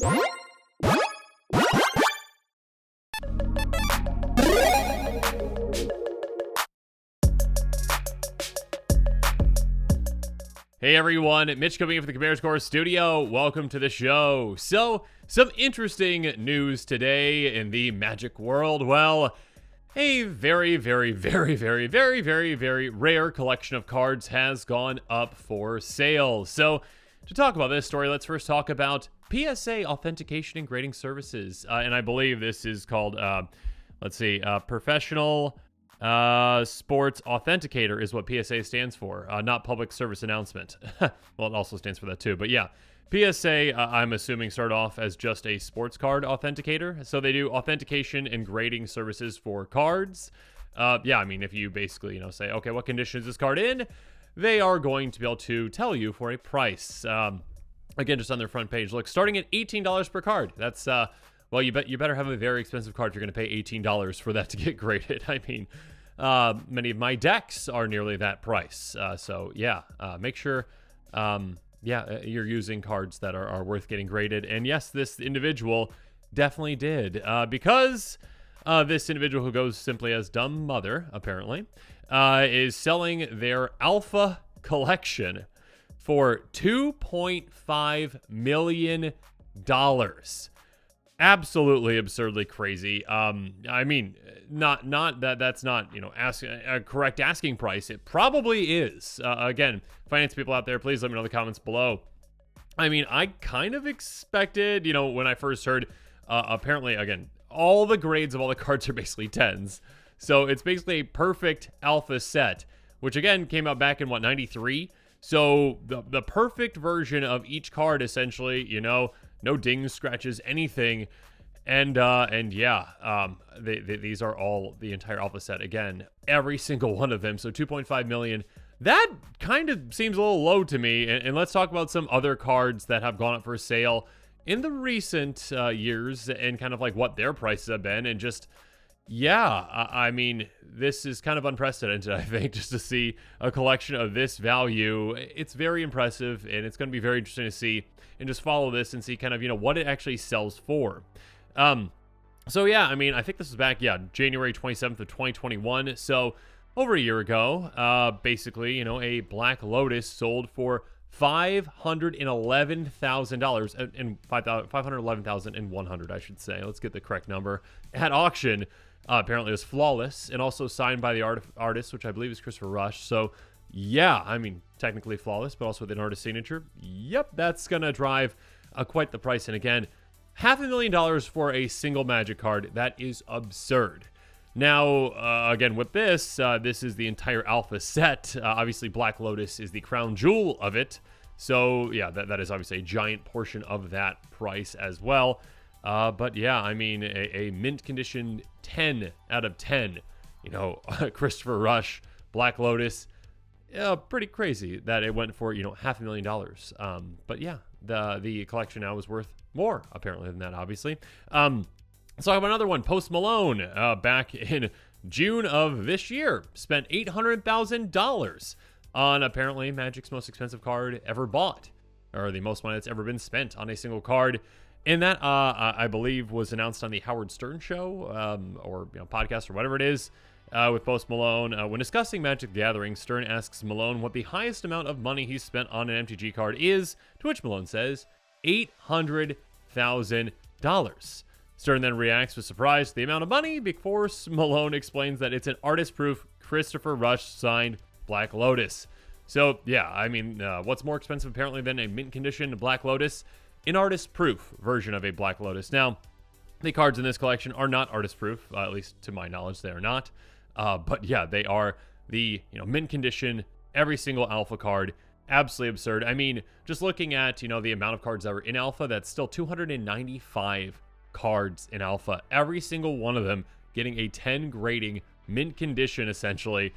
Hey everyone, Mitch coming in from the ComparaScore studio. Welcome to the show. So, some interesting news today in the Magic world. Well, a very rare collection of cards has gone up for sale. So, to talk about this story, let's first talk about PSA Authentication and Grading Services. And I believe this is called, Professional Sports Authenticator is what PSA stands for, not Public Service Announcement. Well, it also stands for that too, but yeah. PSA, I'm assuming, started off as just a sports card authenticator. So they do authentication and grading services for cards. Yeah, I mean, if you basically, say, okay, what condition is this card in? They are going to be able to tell you for a price. Again, just on their front page, look, starting at $18 per card. That's, well, you better have a very expensive card if you're going to pay $18 for that to get graded. I mean, many of my decks are nearly that price. So yeah, make sure, you're using cards that are worth getting graded. And yes, this individual definitely did, because this individual, who goes simply as Dumb Mother, apparently, is selling their Alpha collection for $2.5 million. Absolutely absurdly crazy. I mean, not that's not, a correct asking price. It probably is. Again, finance people out there, please let me know in the comments below. I mean, I kind of expected, when I first heard, apparently, again, all the grades of all the cards are basically 10s. So it's basically a perfect alpha set, which again came out back in 93. So the perfect version of each card, essentially, no dings, scratches, anything. And yeah, these are all the entire alpha set. Again, every single one of them. So 2.5 million. That kind of seems a little low to me. And let's talk about some other cards that have gone up for sale in the recent years, and kind of like what their prices have been. And just, yeah, I mean, this is kind of unprecedented, I think, just to see a collection of this value. It's very impressive, and it's going to be very interesting to see and just follow this and see kind of, what it actually sells for. So yeah, I mean, I think this is back, January 27th of 2021. So over a year ago, basically, a Black Lotus sold for $511,000 and $511,100, I should say. Let's get the correct number at auction. Apparently it was flawless and also signed by the artist, which I believe is Christopher Rush. So yeah, I mean, technically flawless, but also with an artist signature. Yep, that's gonna drive quite the price. And again, $500,000 for a single Magic card. That is absurd. Now, again, with this, this is the entire alpha set. Obviously, Black Lotus is the crown jewel of it. So, yeah, that is obviously a giant portion of that price as well. But, yeah, I mean, a mint condition 10 out of 10. Christopher Rush, Black Lotus. Pretty crazy that it went for, $500,000. But, yeah, the collection now is worth more, apparently, than that, obviously. Let's talk about another one. Post Malone, back in June of this year, spent $800,000 on apparently Magic's most expensive card ever bought, or the most money that's ever been spent on a single card. And that, I believe, was announced on the Howard Stern show, or podcast, or whatever it is, with Post Malone. When discussing Magic the Gathering, Stern asks Malone what the highest amount of money he's spent on an MTG card is, to which Malone says $800,000. Stern then reacts with surprise to the amount of money before Malone explains that it's an artist-proof Christopher Rush signed Black Lotus. So, yeah, I mean, what's more expensive apparently than a mint condition Black Lotus? An artist-proof version of a Black Lotus. Now, the cards in this collection are not artist-proof, at least to my knowledge, they are not. But yeah, they are the mint condition, every single alpha card. Absolutely absurd. I mean, just looking at the amount of cards that were in alpha, that's still 295 cards in alpha, every single one of them getting a 10 grading mint condition, essentially.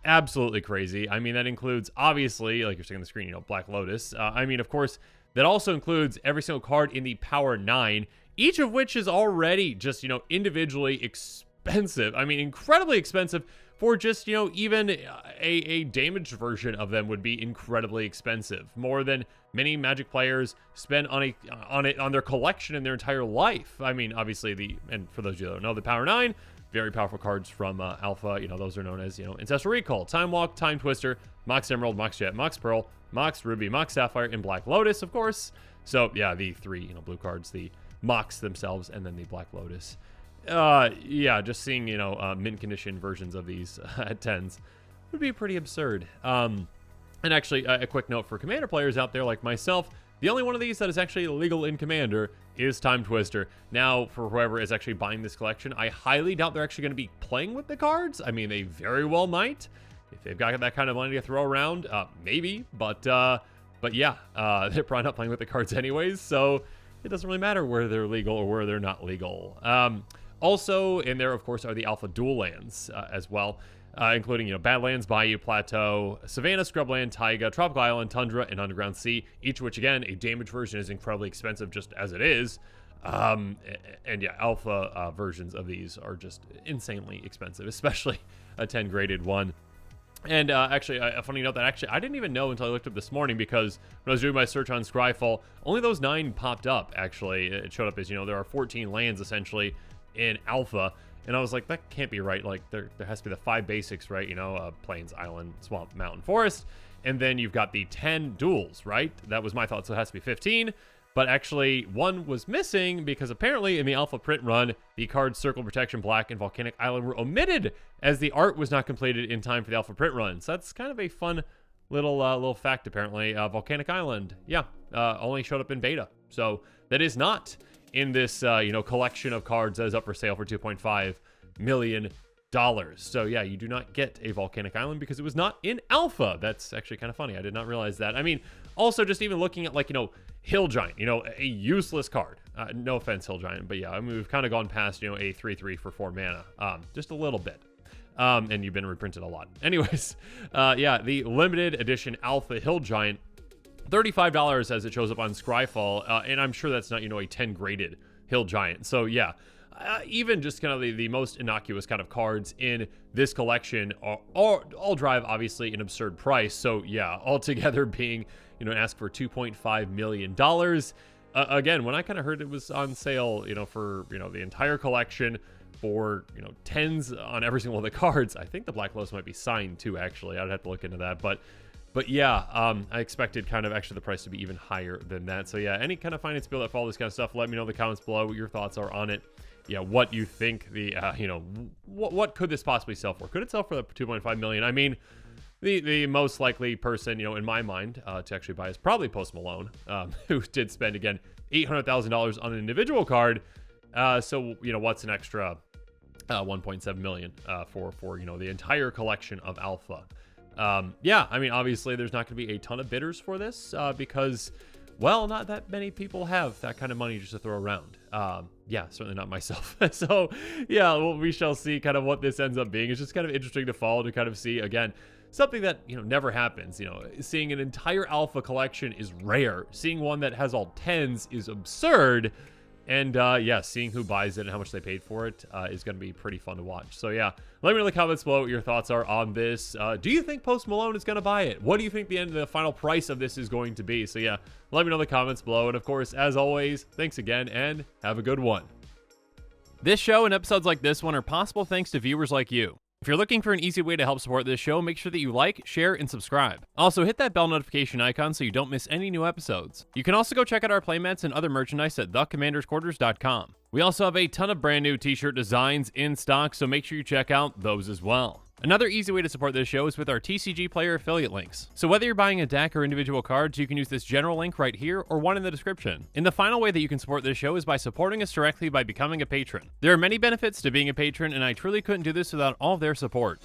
Absolutely crazy. I mean, that includes, obviously, like you're seeing on the screen, Black Lotus. I mean, of course, that also includes every single card in the Power 9, each of which is already just, individually expensive. I mean, incredibly expensive for just, you know, even a damaged version of them would be incredibly expensive, more than many Magic players spend on their collection in their entire life. I mean, obviously and for those of you that don't know, the Power 9, very powerful cards from Alpha. You know, those are known as, you know, Ancestral Recall, Time Walk, Time Twister, Mox Emerald, Mox Jet, Mox Pearl, Mox Ruby, Mox Sapphire, and Black Lotus, of course. So yeah, the 3, you know, blue cards, the Mox themselves, and then the Black Lotus. Yeah, just seeing, you know, mint condition versions of these at 10s would be pretty absurd. And actually, a quick note for Commander players out there like myself, the only one of these that is actually legal in Commander is Time Twister. Now, for whoever is actually buying this collection, I highly doubt they're actually going to be playing with the cards. I mean, they very well might. If they've got that kind of money to throw around, maybe. But yeah, they're probably not playing with the cards anyways, so it doesn't really matter where they're legal or where they're not legal. Also in there, of course, are the Alpha Dual lands as well, including, you know, Badlands, Bayou, Plateau, Savannah, Scrubland, Taiga, Tropical Island, Tundra, and Underground Sea, each of which, again, a damaged version is incredibly expensive just as it is. And yeah, Alpha versions of these are just insanely expensive, especially a 10 graded one. And actually, a funny note that actually I didn't even know until I looked up this morning, because when I was doing my search on Scryfall, only those 9 popped up, actually. It showed up as, you know, there are 14 lands, essentially, in Alpha. And I was like, that can't be right. Like, there has to be the 5 basics, right? You know, Plains, Island, Swamp, Mountain, Forest. And then you've got the 10 duels, right? That was my thought, so it has to be 15. But actually, one was missing because apparently in the Alpha print run, the cards Circle Protection Black and Volcanic Island were omitted as the art was not completed in time for the Alpha print run. So that's kind of a fun little fact, apparently. Volcanic Island, yeah, only showed up in beta. So that is not in this, you know, collection of cards that is up for sale for $2.5 million. So yeah, you do not get a Volcanic Island because it was not in Alpha. That's actually kind of funny. I did not realize that. I mean, also just even looking at, like, you know, Hill Giant, you know, a useless card. No offense, Hill Giant, but yeah, I mean, we've kind of gone past, you know, a 3/3 for 4 mana, just a little bit. And you've been reprinted a lot. Anyways, yeah, the limited edition Alpha Hill Giant, $35 as it shows up on Scryfall, and I'm sure that's not, you know, a 10 graded Hill Giant. So yeah, even just kind of the most innocuous kind of cards in this collection all drive obviously an absurd price. So yeah, altogether being, you know, asked for $2.5 million. Again, when I kind of heard it was on sale, you know, for, you know, the entire collection for, you know, 10s on every single one of the cards, I think the Black Lotus might be signed too, actually. I'd have to look into that. But yeah, I expected kind of actually the price to be even higher than that. So yeah, any kind of finance bill that follow this kind of stuff, let me know in the comments below what your thoughts are on it. Yeah, what you think the, you know, what could this possibly sell for? Could it sell for the $2.5 million? I mean, the most likely person, you know, in my mind, to actually buy is probably Post Malone, who did spend, again, $800,000 on an individual card. So, you know, what's an extra 1.7 million for, you know, the entire collection of Alpha? Yeah, I mean, obviously there's not going to be a ton of bidders for this because, well, not that many people have that kind of money just to throw around. Yeah, certainly not myself. So yeah, well, we shall see kind of what this ends up being. It's just kind of interesting to follow, to kind of see, again, something that, you know, never happens. You know, seeing an entire Alpha collection is rare. Seeing one that has all 10s is absurd. And yeah, seeing who buys it and how much they paid for it is going to be pretty fun to watch. So yeah, let me know in the comments below what your thoughts are on this. Do you think Post Malone is going to buy it? What do you think the final price of this is going to be? So yeah, let me know in the comments below. And of course, as always, thanks again and have a good one. This show and episodes like this one are possible thanks to viewers like you. If you're looking for an easy way to help support this show, make sure that you like, share, and subscribe. Also, hit that bell notification icon so you don't miss any new episodes. You can also go check out our playmats and other merchandise at thecommandersquarters.com. We also have a ton of brand new t-shirt designs in stock, so make sure you check out those as well. Another easy way to support this show is with our TCG Player affiliate links. So whether you're buying a deck or individual cards, you can use this general link right here or one in the description. And the final way that you can support this show is by supporting us directly by becoming a patron. There are many benefits to being a patron, and I truly couldn't do this without all of their support.